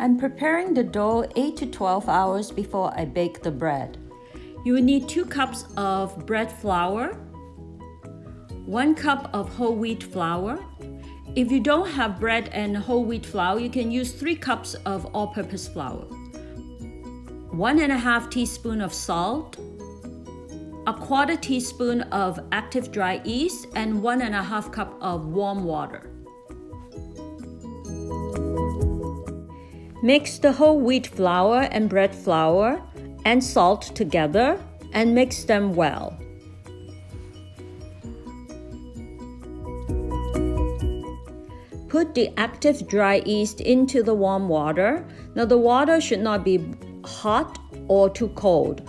I'm preparing the dough 8 to 12 hours before I bake the bread. You will need 2 cups of bread flour, 1 cup of whole wheat flour. If you don't have bread and whole wheat flour, you can use 3 cups of all-purpose flour, 1.5 teaspoons of salt, 1/4 teaspoon of active dry yeast, and 1.5 cup of warm water. Mix the whole wheat flour and bread flour and salt together and mix them well. Put the active dry yeast into the warm water. Now the water should not be hot or too cold.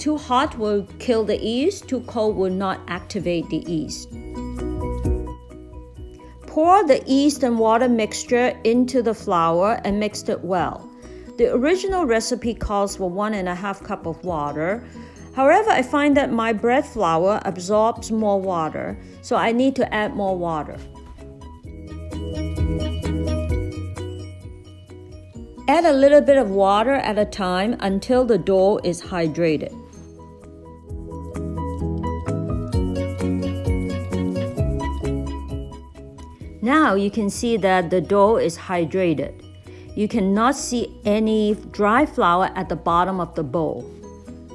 Too hot will kill the yeast, too cold will not activate the yeast. Pour the yeast and water mixture into the flour and mix it well. The original recipe calls for 1.5 cups of water. However, I find that my bread flour absorbs more water, so I need to add more water. Add a little bit of water at a time until the dough is hydrated. Now you can see that the dough is hydrated. You cannot see any dry flour at the bottom of the bowl.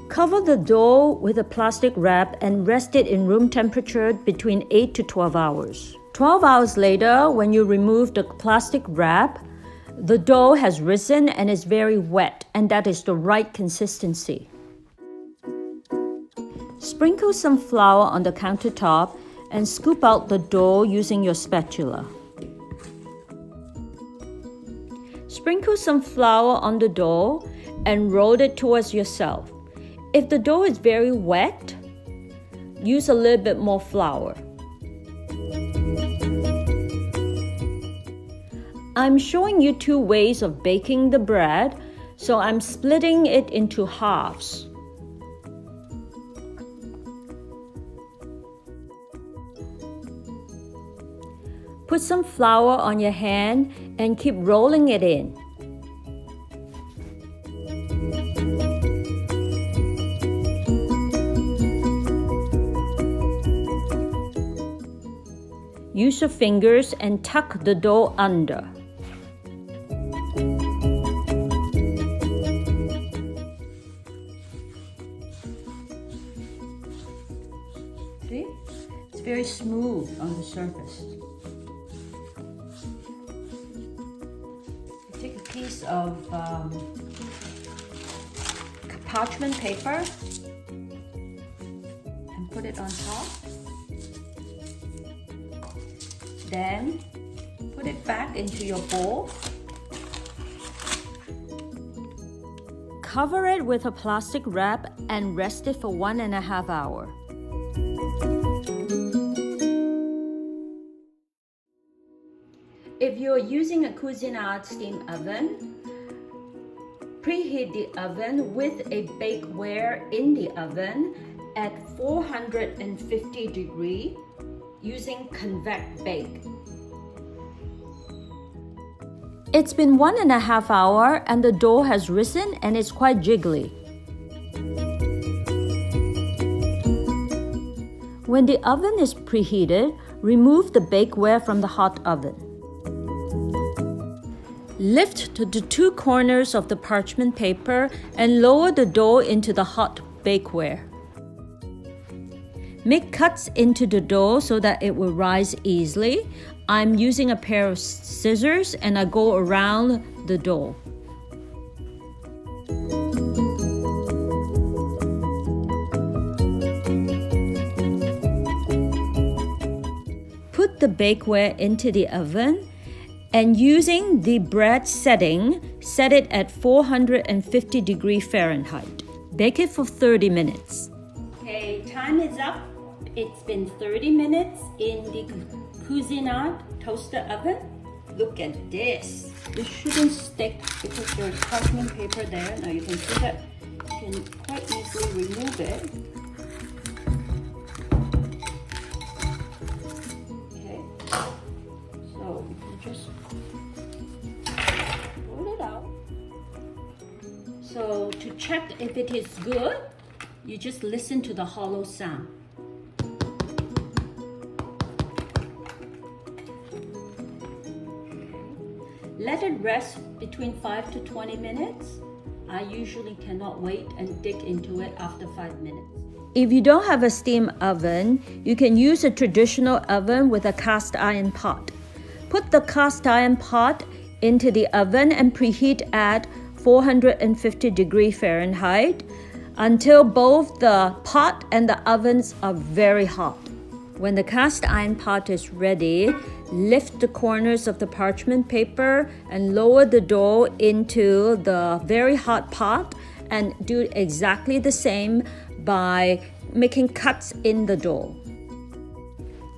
Cover the dough with a plastic wrap and rest it in room temperature between 8 to 12 hours. 12 hours later, when you remove the plastic wrap, the dough has risen and is very wet, and that is the right consistency. Sprinkle some flour on the countertop and scoop out the dough using your spatula. Sprinkle some flour on the dough and roll it towards yourself. If the dough is very wet, use a little bit more flour. I'm showing you 2 ways of baking the bread, so I'm splitting it into halves. Put some flour on your hand and keep rolling it in. Use your fingers and tuck the dough under. See? It's very smooth on the surface. Take a piece of parchment paper and put it on top. Then put it back into your bowl. Cover it with a plastic wrap and rest it for 1.5 hours. If you're using a Cuisinart steam oven, preheat the oven with a bakeware in the oven at 450 degrees using convex bake. It's been 1.5 hours and the dough has risen and it's quite jiggly. When the oven is preheated, remove the bakeware from the hot oven. Lift the 2 corners of the parchment paper and lower the dough into the hot bakeware. Make cuts into the dough so that it will rise easily. I'm using a pair of scissors and I go around the dough. Put the bakeware into the oven and using the bread setting, set it at 450 degrees Fahrenheit. Bake it for 30 minutes. Okay, time is up. It's been 30 minutes in the Cuisinart toaster oven. Look at this. This shouldn't stick because there's parchment paper there. Now you can see that you can quite easily remove it. Okay, so you can just pull it out. So to check if it is good, you just listen to the hollow sound. Let it rest between 5 to 20 minutes. I usually cannot wait and dig into it after 5 minutes. If you don't have a steam oven, you can use a traditional oven with a cast iron pot. Put the cast iron pot into the oven and preheat at 450 degrees Fahrenheit until both the pot and the ovens are very hot. When the cast iron pot is ready, lift the corners of the parchment paper and lower the dough into the very hot pot and do exactly the same by making cuts in the dough.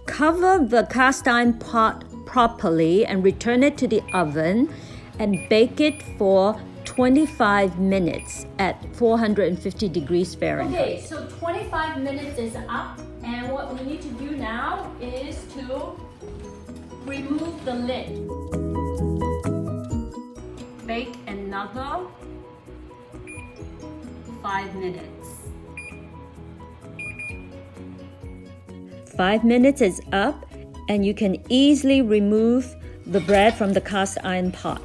Cover the cast iron pot properly and return it to the oven and bake it for 25 minutes at 450 degrees Fahrenheit. Okay, so 25 minutes is up, and what we need to do now is to remove the lid. Bake another 5 minutes. 5 minutes is up, and you can easily remove the bread from the cast iron pot.